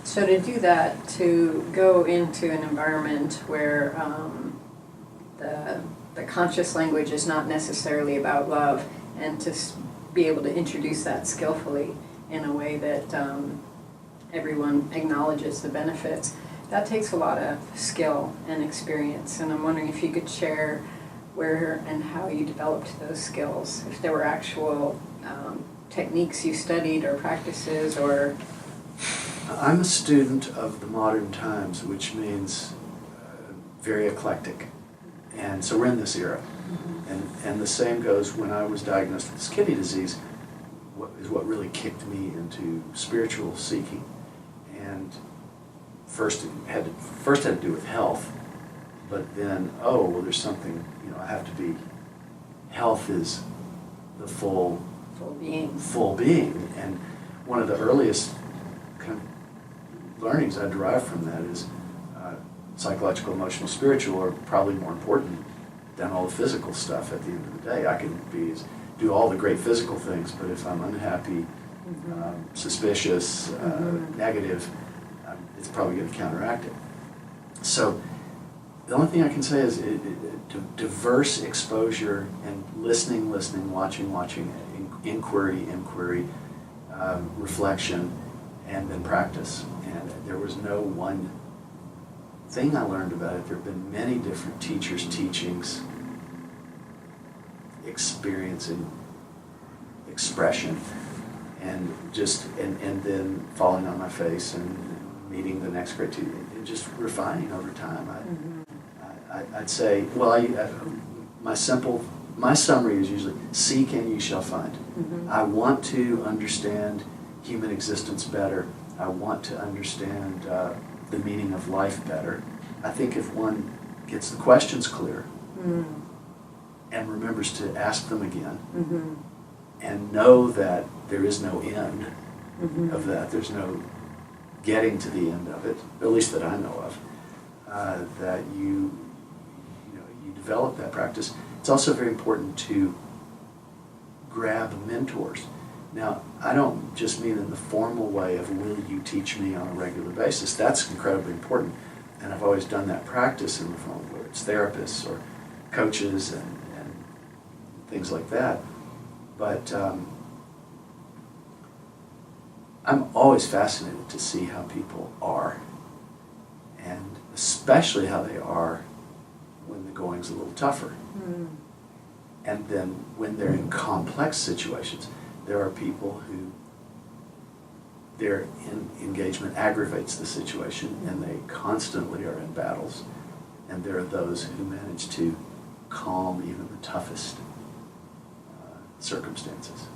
So to do that, to go into an environment where the conscious language is not necessarily about love, and to be able to introduce that skillfully in a way that everyone acknowledges the benefits, that takes a lot of skill and experience. And I'm wondering if you could share where and how you developed those skills, if there were actual techniques you studied or practices or... I'm a student of the modern times, which means very eclectic. And so we're in this era. And the same goes when I was diagnosed with this kidney disease, what really kicked me into spiritual seeking. And first it had to do with health, but then, there's something, I have to be, health is the full being. And one of the earliest kind of learnings I derived from that is psychological, emotional, spiritual are probably more important than all the physical stuff at the end of the day. I can do all the great physical things, but if I'm unhappy, suspicious, negative, it's probably going to counteract it. So the only thing I can say is diverse exposure and listening, watching, inquiry, reflection, and then practice. And there was no one thing I learned about it. There have been many different teachers' teachings, experiencing, expression, and then falling on my face and meeting the next great teacher, and just refining over time. I'd say, my summary is usually, seek and you shall find. I want to understand human existence better. I want to understand the meaning of life better. I think if one gets the questions clear and remembers to ask them again and know that there is no end of that, there's no getting to the end of it, at least that I know of, that you develop that practice. It's also very important to grab mentors. Now, I don't just mean in the formal way of will you teach me on a regular basis. That's incredibly important, and I've always done that practice in the form, whether it's therapists or coaches and things like that. But I'm always fascinated to see how people are, and especially how they are when the going's a little tougher. And then when they're in complex situations, there are people who their engagement aggravates the situation and they constantly are in battles. And there are those who manage to calm even the toughest circumstances.